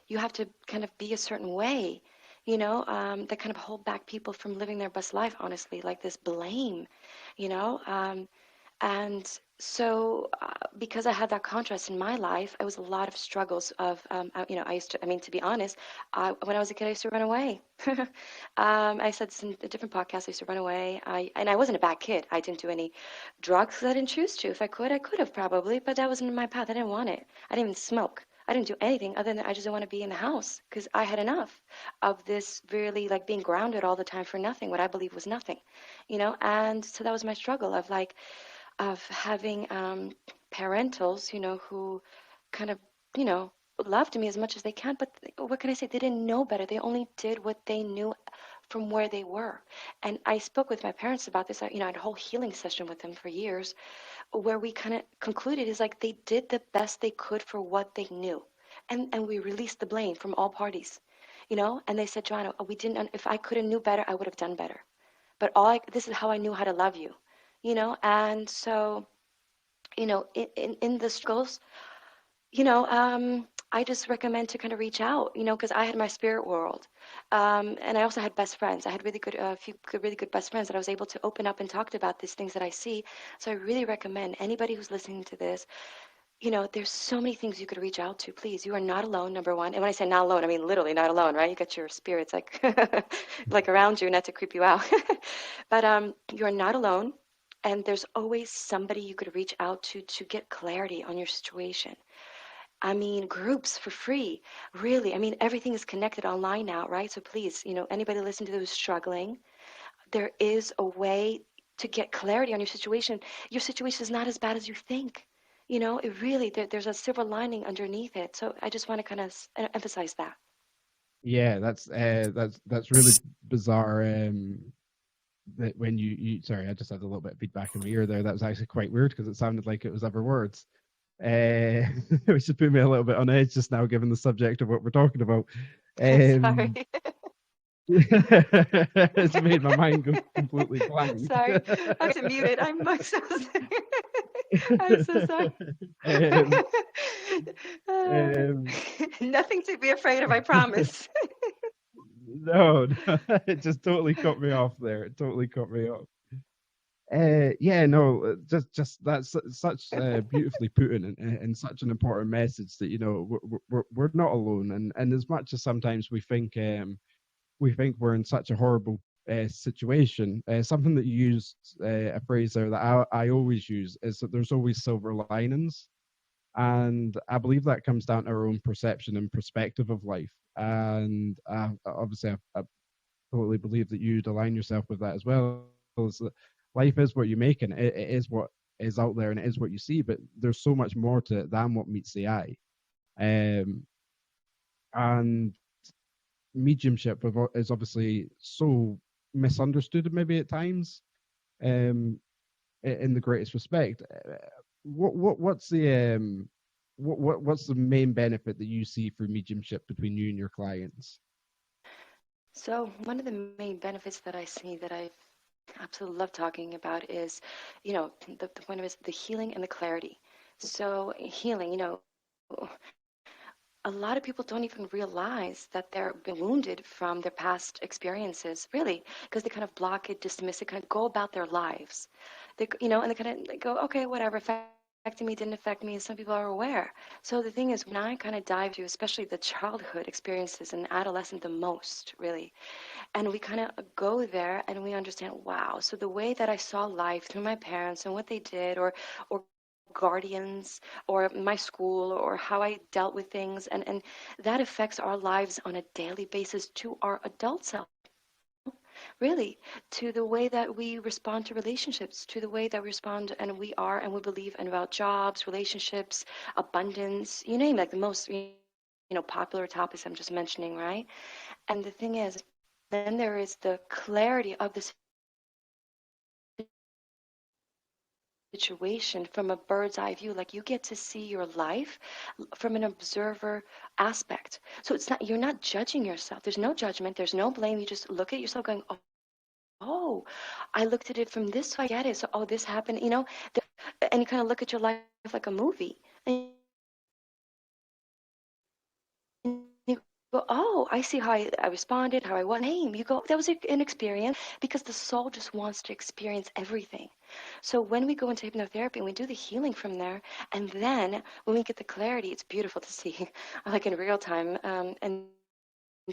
you have to kind of be a certain way, that kind of hold back people from living their best life, honestly, like this blame, you know and so, because I had that contrast in my life, it was a lot of struggles of, I used to, to be honest, when I was a kid, I used to run away. I said this in a different podcast, I used to run away. And I wasn't a bad kid. I didn't do any drugs 'cause I didn't choose to. If I could, I could have probably, but that wasn't in my path. I didn't want it. I didn't even smoke. I didn't do anything other than I just didn't want to be in the house because I had enough of this really like being grounded all the time for nothing, what I believe was nothing, And so that was my struggle of like, of having parentals, who kind of, you know, loved me as much as they can, but what can I say? They didn't know better. They only did what they knew from where they were. And I spoke with my parents about this. I had a whole healing session with them for years where we kind of concluded is like they did the best they could for what they knew. And we released the blame from all parties, and they said, Joanna, we didn't, if I could have knew better, I would have done better. But this is how I knew how to love you, and so, in the struggles, I just recommend to kind of reach out, because I had my spirit world, and I also had best friends. I had really good, really good best friends that I was able to open up and talk about these things that I see. So I really recommend anybody who's listening to this. There's so many things you could reach out to. Please, you are not alone, number one. And when I say not alone, I mean literally not alone, right? You got your spirits like like around you, not to creep you out. But you're not alone. And there's always somebody you could reach out to get clarity on your situation. I mean, groups for free, really. I mean, everything is connected online now, right? So please, anybody listening to this who's struggling, there is a way to get clarity on your situation. Your situation is not as bad as you think. It really, there's a silver lining underneath it. So I just want to kind of emphasize that. Yeah, that's really bizarre. That when you sorry, I just had a little bit of feedback in my ear there. That was actually quite weird because it sounded like it was other words. Which has put me a little bit on edge just now, given the subject of what we're talking about. Sorry. It's made my mind go completely blank. Sorry, I have to mute it. I'm like so sorry. I'm so sorry. Um, Nothing to be afraid of, I promise. no, it just totally cut me off there. It totally cut me off. Yeah, no, just that's such beautifully put in, and such an important message that we're not alone, and as much as sometimes we think we're in such a horrible situation. Something that you used, a phrase there that I always use, is that there's always silver linings. And I believe that comes down to our own perception and perspective of life. And obviously, I totally believe that you'd align yourself with that as well. Is that life is what you make, and it is what is out there, and it is what you see. But there's so much more to it than what meets the eye. And mediumship is obviously so misunderstood maybe at times, in the greatest respect. What's the main benefit that you see for mediumship between you and your clients? So one of the main benefits that I see that I absolutely love talking about is, the point of it is the healing and the clarity. So healing, a lot of people don't even realize that they're been wounded from their past experiences, really, because they kind of block it, dismiss it, kind of go about their lives. And they kind of go, okay, whatever, affected me, didn't affect me, and some people are aware. So the thing is, when I kind of dive into, especially the childhood experiences and adolescent the most, really, and we kind of go there and we understand, wow, so the way that I saw life through my parents and what they did, or guardians, or my school, or how I dealt with things, and that affects our lives on a daily basis to our adult self, really, to the way that we respond to relationships, to the way that we respond and we are and we believe in about jobs, relationships, abundance, you name it, like the most popular topics I'm just mentioning, right? And the thing is, then there is the clarity of this situation from a bird's eye view. Like, you get to see your life from an observer aspect. So you're not judging yourself. There's no judgment, there's no blame. You just look at yourself going, oh, I looked at it from this way, I get it. So, oh, this happened, and you kind of look at your life like a movie. And you go, oh, I see how I responded, how I was. Name. You go, that was an experience, because the soul just wants to experience everything. So when we go into hypnotherapy and we do the healing from there, and then when we get the clarity, it's beautiful to see, like in real time. And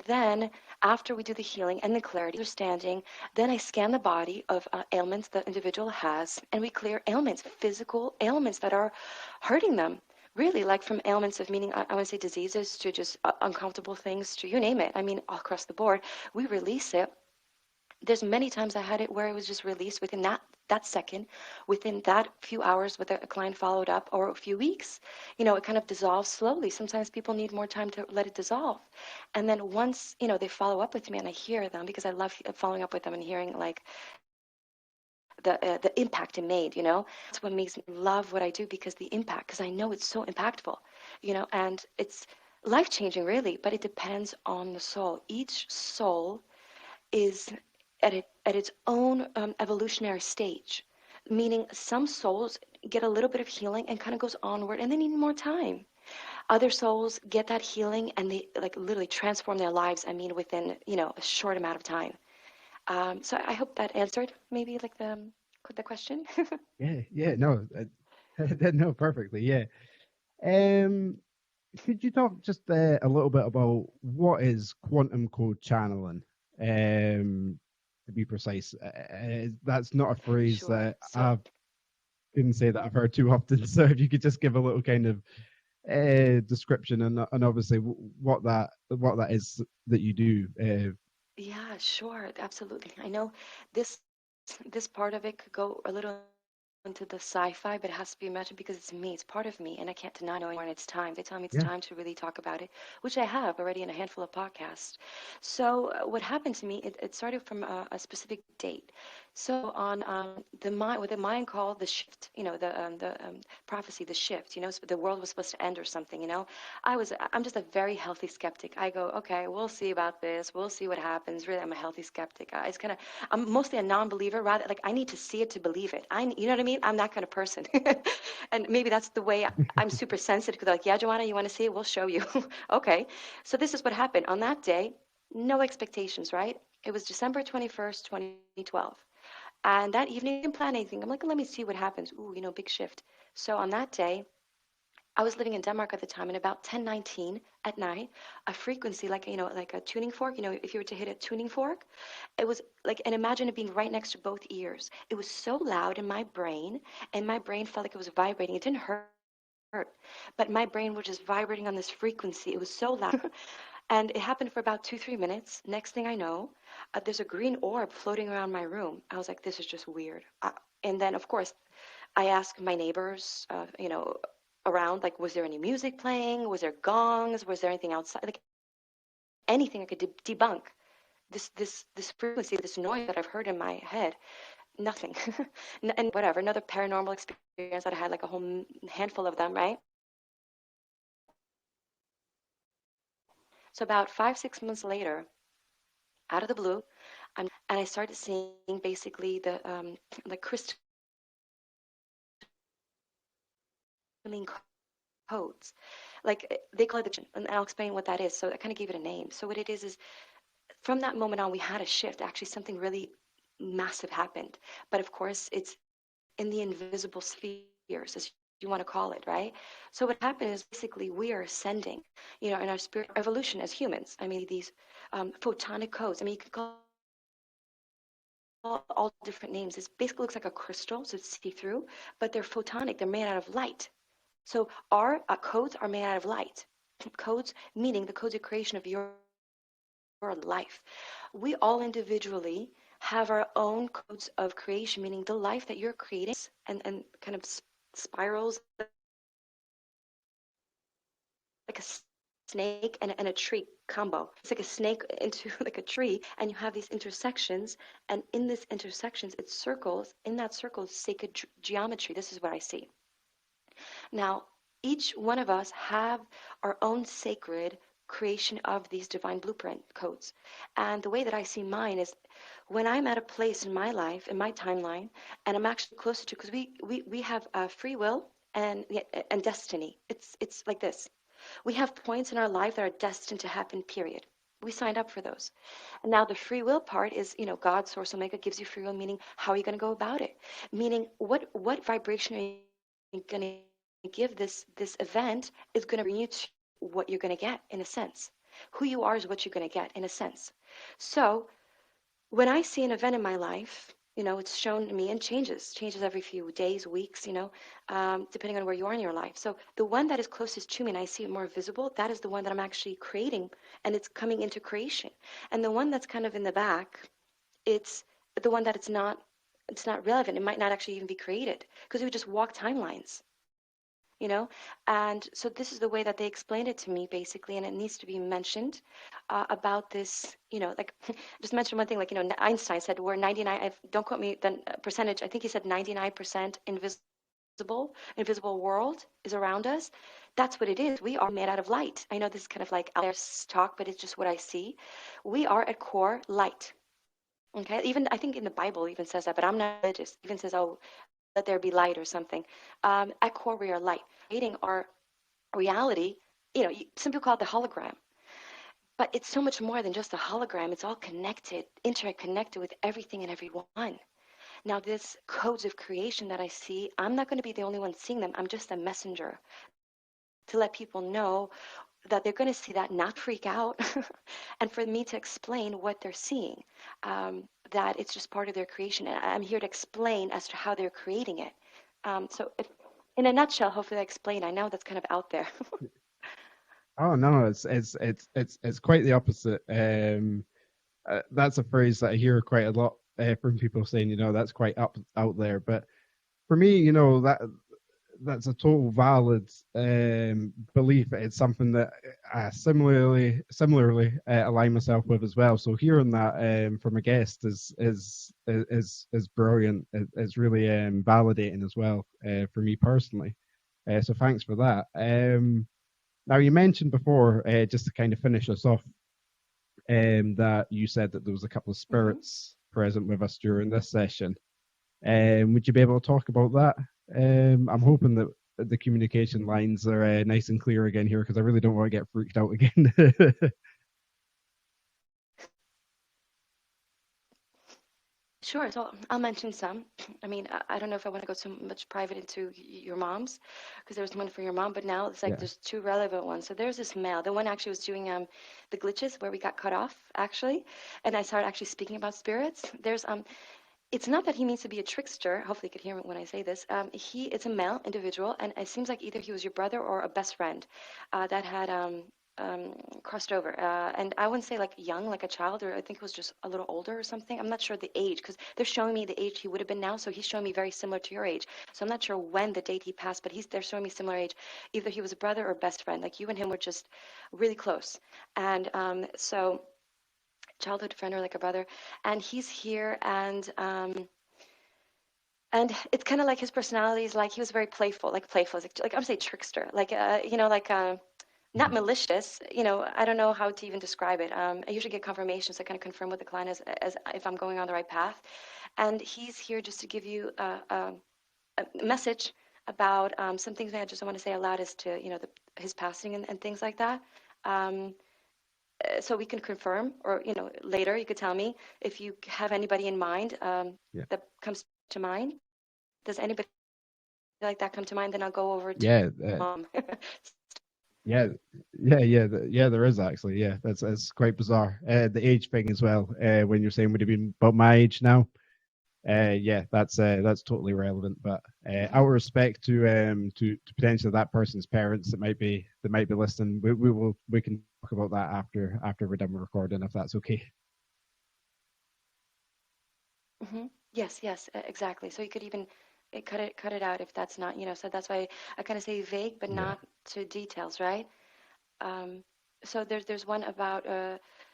then after we do the healing and the clarity, understanding, then I scan the body of ailments the individual has, and we clear ailments, physical ailments that are hurting them. Really, like from ailments of meaning, I want to say diseases, to just uncomfortable things, to you name it. I mean, all across the board, we release it. There's many times I had it where it was just released within that that second, within that few hours with a client followed up, or a few weeks, it kind of dissolves slowly. Sometimes people need more time to let it dissolve. And then once, they follow up with me and I hear them, because I love following up with them and hearing like the impact it made. That's what makes me love what I do, because the impact, because I know it's so impactful, and it's life changing really, but it depends on the soul. Each soul is at its own evolutionary stage, meaning some souls get a little bit of healing and kind of goes onward and they need more time. Other souls get that healing and they like literally transform their lives, I mean, within, a short amount of time. So I hope that answered maybe like the question. Yeah, no, no, perfectly, yeah. Um, could you talk just a little bit about what is quantum code channeling? To be precise, that's not a phrase Sure. that So I couldn't say that I've heard too often. So if you could just give a little kind of description and obviously what that is that you do. yeah, sure, absolutely. I know this this part of it could go a little into the sci-fi, but it has to be imagined because it's me, it's part of me, and I can't deny knowing when it's time. They tell me it's Yeah. time to really talk about it, which I have already in a handful of podcasts. So what happened to me, it started from a specific date. So on what the Mayan call the shift, the prophecy, the shift, so the world was supposed to end or something, I'm just a very healthy skeptic. I go, okay, we'll see about this. We'll see what happens. Really, I'm a healthy skeptic. It's kind of, I'm mostly a non-believer. Rather, like I need to see it to believe it. You know what I mean? I'm that kind of person. And maybe that's the way I'm super sensitive. Because like, yeah, Joanna, you want to see it? We'll show you. Okay. So this is what happened on that day. No expectations, right? It was December 21st, 2012. And that evening, I didn't plan anything. I'm like, let me see what happens. Ooh, big shift. So on that day, I was living in Denmark at the time, and about 10:19 at night, a frequency like a tuning fork. If you were to hit a tuning fork, it was like, and imagine it being right next to both ears. It was so loud in my brain, and my brain felt like it was vibrating. It didn't hurt, but my brain was just vibrating on this frequency. It was so loud. And it happened for about 2, 3 minutes. Next thing I know, there's a green orb floating around my room. I was like, this is just weird. And then, of course, I asked my neighbors, around, like, was there any music playing? Was there gongs? Was there anything outside? Like anything I could debunk this frequency, this noise that I've heard in my head. Nothing. And whatever, another paranormal experience that I had, like a whole handful of them, right? So about 5, 6 months later, out of the blue, and I started seeing basically the like crystalline codes. Like they call it and I'll explain what that is. So I kind of gave it a name. So what it is from that moment on, we had a shift. Actually, something really massive happened. But of course, it's in the invisible spheres, as you want to call it, right? So what happened is basically we are ascending, in our spirit evolution as humans. I mean, these photonic codes. I mean, you can call all different names. It basically looks like a crystal, so it's see-through, but they're photonic. They're made out of light. So our codes are made out of light. Codes meaning the codes of creation of your life. We all individually have our own codes of creation, meaning the life that you're creating, and kind of spirals like a snake and a tree combo. It's like a snake into like a tree, and you have these intersections, and in these intersections, it circles. In that circle, sacred geometry. This is what I see. Now, each one of us have our own sacred creation of these divine blueprint codes. And the way that I see mine is when I'm at a place in my life, in my timeline, and I'm actually closer to, because we have free will and destiny. It's like this. We have points in our life that are destined to happen, period. We signed up for those. And now the free will part is, God, Source Omega gives you free will, meaning how are you going to go about it? Meaning what vibration are you going to give this event is going to bring you to what you're going to get, in a sense. Who you are is what you're going to get, in a sense. So when I see an event in my life, it's shown to me and changes every few days, weeks, depending on where you are in your life. So the one that is closest to me and I see it more visible, that is the one that I'm actually creating, and it's coming into creation. And the one that's kind of in the back, it's the one that it's not it's not relevant. It might not actually even be created because we would just walk timelines, you know. And so this is the way that they explained it to me, basically, and it needs to be mentioned about this, like just mention one thing, like, Einstein said we're 99, don't quote me the percentage, I think he said 99% invisible world is around us. That's what it is. We are made out of light. I know this is kind of like out there talk, but it's just what I see. We are at core light. Okay, even I think in the Bible even says that, but I'm not religious. Even says, "Oh, let there be light" or something. At core, we are light. Creating our reality. Some people call it the hologram, but it's so much more than just a hologram. It's all connected, interconnected with everything and everyone. Now, this codes of creation that I see, I'm not going to be the only one seeing them. I'm just a messenger to let people know that they're going to see that, not freak out, and for me to explain what they're seeing, that it's just part of their creation. And I'm here to explain as to how they're creating it. So, in a nutshell, hopefully I explain. I know that's kind of out there. Oh no, it's quite the opposite. That's a phrase that I hear quite a lot from people saying, that's quite up out there. But for me, that's a total valid belief. It's something that I similarly align myself with as well. So hearing that from a guest is brilliant. It's really validating as well for me personally. So thanks for that. Now you mentioned before, just to kind of finish us off, that you said that there was a couple of Hmm. spirits present with us during this session. Would you be able to talk about that? I'm hoping that the communication lines are nice and clear again here because I really don't want to get freaked out again. Sure. So I'll mention some. I mean, I don't know if I want to go so much private into your mom's, because there was one for your mom, but now it's like Yeah. there's two relevant ones. So there's this male. The one actually was doing the glitches where we got cut off actually, and I started actually speaking about spirits. It's not that he means to be a trickster. Hopefully, you could hear me when I say this. It's a male individual, and it seems like either he was your brother or a best friend that had crossed over. And I wouldn't say like young, like a child, or I think it was just a little older or something. I'm not sure the age because they're showing me the age he would have been now. So he's showing me very similar to your age. So I'm not sure when the date he passed, but they're showing me similar age. Either he was a brother or best friend. Like you and him were just really close. And so childhood friend or like a brother, and he's here, and it's kind of like his personality is like he was very playful, like I'm say trickster, like not Mhm. malicious. I don't know how to even describe it. I usually get confirmations that kind of confirm what the client is, as if I'm going on the right path, and he's here just to give you a message about some things I just don't want to say aloud as to his passing and things like that. Um, so we can confirm, or later you could tell me if you have anybody in mind Yeah. that comes to mind. Does anybody like that come to mind? Then I'll go over to Yeah. mom. Yeah. Yeah. There is actually. Yeah. That's quite bizarre. The age thing as well. When you're saying would have been about my age now. Yeah, that's totally relevant. But out of Hmm. respect to potentially that person's parents that might be listening, we can talk about that after we're done with recording, if that's okay. Hmm. Yes, yes, exactly. So you could even cut it out if that's not. So that's why I kind of say vague, but Yeah, not to details, right? Um, so there's one about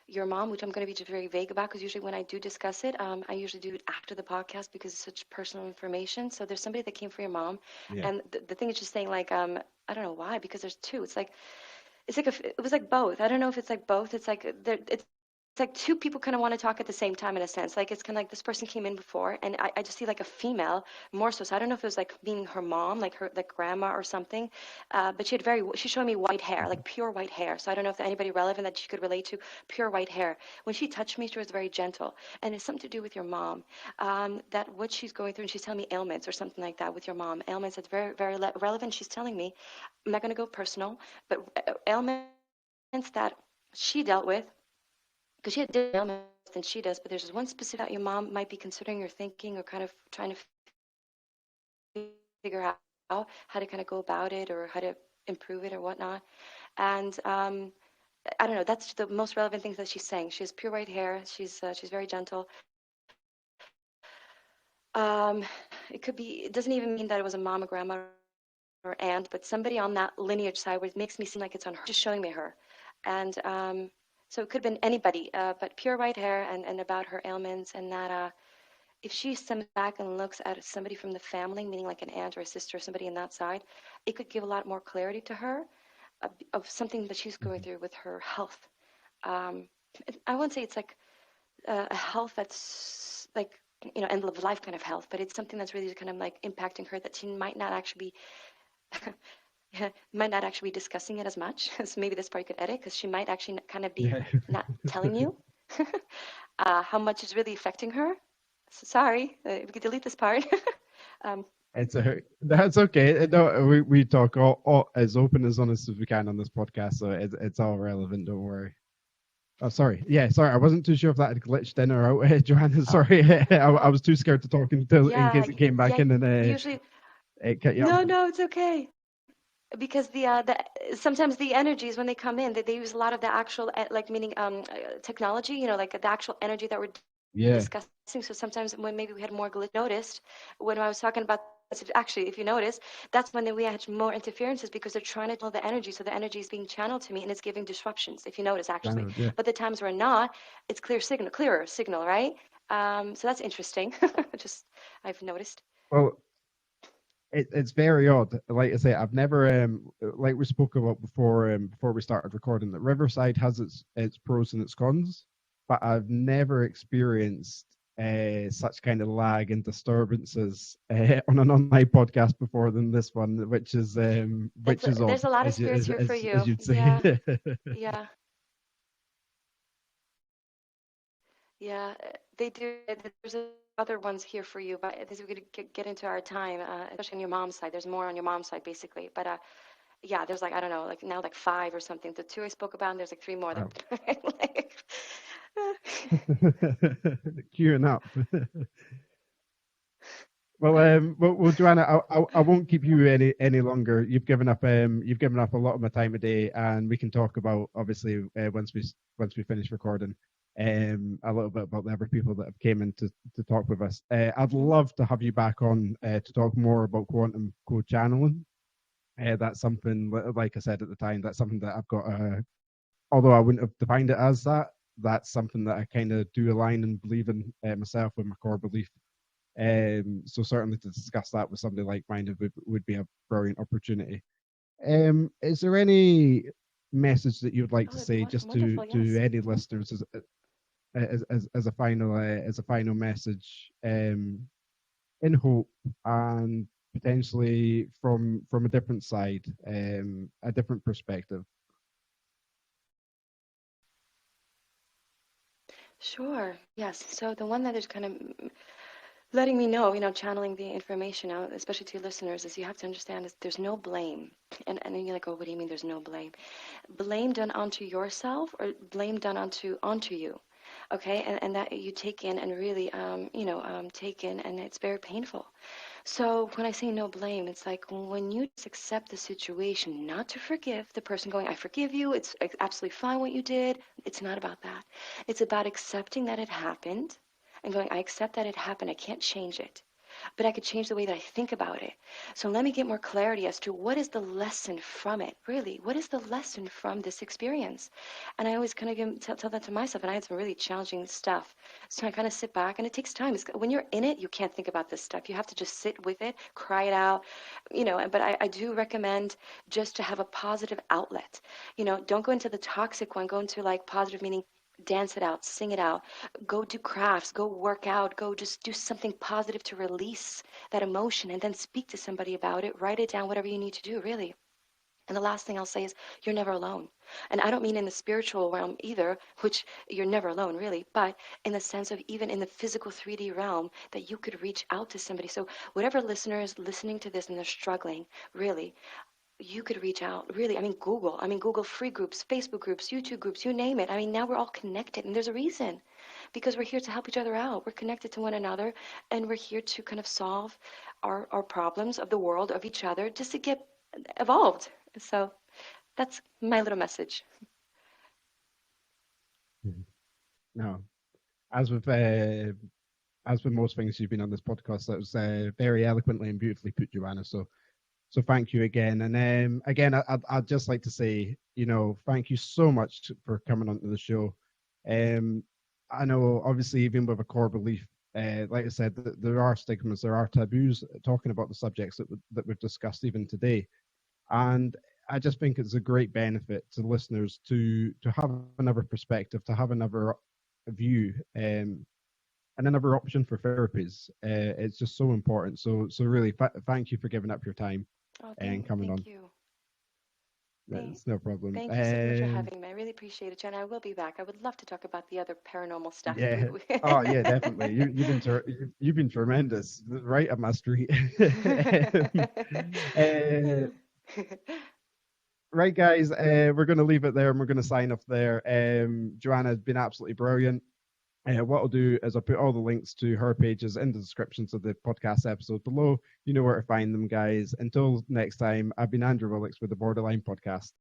your mom, which I'm going to be just very vague about because usually when I do discuss it, I usually do it after the podcast because it's such personal information. So there's somebody that came for your mom, yeah. and the thing is just saying like I don't know why, because there's two. It's like it was like both. I don't know if it's like both. It's like it's like two people kind of want to talk at the same time in a sense. Like it's kind of like this person came in before, and I just see like a female more so. So I don't know if it was like meaning her mom, like her like grandma or something. But she's showing me white hair, Mhm. like pure white hair. So I don't know if anybody relevant that she could relate to, pure white hair. When she touched me, she was very gentle, and it's something to do with your mom. That what she's going through, and she's telling me ailments or something like that with your mom. Ailments that's very very relevant. She's telling me. I'm not going to go personal, but ailments that she dealt with, because she had different ailments than she does, but there's just one specific that your mom might be considering or thinking or kind of trying to figure out how to kind of go about it or how to improve it or whatnot. And I don't know. That's the most relevant things that she's saying. She has pure white hair. She's very gentle. Um, it could be, it doesn't even mean that it was a mom or grandma or aunt, but somebody on that lineage side where it makes me seem like it's on her, just showing me her. And so it could have been anybody, but pure white hair and about her ailments, and that if she stems back and looks at somebody from the family, meaning like an aunt or a sister or somebody on that side, it could give a lot more clarity to her of something that she's going Mhm. through with her health. Um, I won't say it's like a health that's like, end of life kind of health, but it's something that's really kind of like impacting her that she might not actually be might not actually be discussing it as much. So maybe this part you could edit because she might actually kind of be Yeah. not telling you how much is really affecting her. So sorry, we could delete this part. um, That's okay. No, we talk all as open as honest as we can on this podcast, so it's all relevant. Don't worry. Oh, sorry. Yeah, sorry. I wasn't too sure if that had glitched in or out, Joanna. oh, Sorry, I oh, was too scared to talk until in yeah, case it came back yeah. in and Usually, it cut you up. no, no, it's okay. Because the sometimes the energies when they come in, they use a lot of the actual like meaning technology, like the actual energy that we're Yeah, discussing. So sometimes when maybe we had more glitch noticed when I was talking about this, actually, if you notice, that's when we had more interferences because they're trying to tell the energy. So the energy is being channeled to me and it's giving disruptions, if you notice, actually. channel. Yeah. But the times we're not, it's clearer signal, right? So that's interesting. Just I've noticed. Well, it's very odd. Like I say, I've never like we spoke about before we started recording that Riverside has its pros and its cons, but I've never experienced such kind of lag and disturbances on an online podcast before than this one, It's which is there's odd a lot of spirits here for as you. you'd say. Yeah, yeah. Yeah, they do. There's other ones here for you, but this we could get into our time, especially on your mom's side. There's more on your mom's side, basically. But yeah, there's like I don't know, like now like five or something. The two I spoke about, and there's like three more that Wow. like, Queuing up. Well, Joanna, I won't keep you any longer. You've given up a lot of my time today, and we can talk about obviously once we finish recording, a little bit about the other people that have came in to talk with us. I'd Mhm. love to have you back on to talk more about quantum code channeling. That's something, like I said at the time, that's something that I've got. Although I wouldn't have defined it as that, that's something that I kind of do align and believe in myself with my core belief. So certainly to discuss that with somebody like-minded would be a brilliant opportunity. Is there any message that you would like Oh, to that'd be say just wonderful. to Yes. any Hmm. listeners as a final message, in hope and potentially from a different side, a different perspective? Sure. Yes. So the one that is kind of letting me know, channeling the information out, especially to your listeners, is you have to understand is there's no blame. And then you're like, oh, what do you mean there's no blame? Blame done onto yourself or blame done onto you. Okay, and that you take in and really take in, and it's very painful. So when I say no blame, it's like when you just accept the situation, not to forgive the person going, I forgive you, it's absolutely fine what you did. It's not about that. It's about accepting that it happened and going, I accept that it happened. I can't change it, but I could change the way that I think about it. So let me get more clarity as to what is the lesson from it, really? What is the lesson from this experience? And I always kind of tell that to myself, and I had some really challenging stuff. So I kind of sit back, and it takes time. When you're in it, you can't think about this stuff. You have to just sit with it, cry it out, but I do recommend just to have a positive outlet. Don't go into the toxic one, go into like positive, meaning dance it out, sing it out, go do crafts, go work out, go just do something positive to release that emotion and then speak to somebody about it, write it down, whatever you need to do, really. And the last thing I'll say is you're never alone. And I don't mean in the spiritual realm either, which you're never alone, really, but in the sense of even in the physical 3D realm that you could reach out to somebody. So whatever listener is listening to this and they're struggling, really, you could reach out. Really, Google free groups, Facebook groups, YouTube groups, you name it. Now we're all connected, and there's a reason because we're here to help each other out. We're connected to one another, and we're here to kind of solve our problems of the world, of each other, just to get evolved. So that's my little message. Mhm. No, as with as with most things you've been on this podcast, that was very eloquently and beautifully put, Joanna. So thank you again. And again, I'd just like to say, thank you so much for coming onto the show. I know, obviously, even with a core belief, like I said, there are stigmas, there are taboos talking about the subjects that we've discussed even today. And I just think it's a great benefit to listeners to have another perspective, to have another view, and another option for therapies. It's just so important. So really, thank you for giving up your time Oh, and coming on. thank you. It's no problem. Thank you so much for having me. I really appreciate it, Jen. I will be back. I would love to talk about the other paranormal stuff. Yeah. Oh, yeah, definitely. You've been tremendous. Right up my street. uh, right, guys. We're going to leave it there, and we're going to sign off there. Joanna has been absolutely brilliant. What I'll do is I'll put all the links to her pages in the descriptions of the podcast episode below. You know where to find them, guys. Until next time, I've been Andrew Willix with the Borderline Podcast.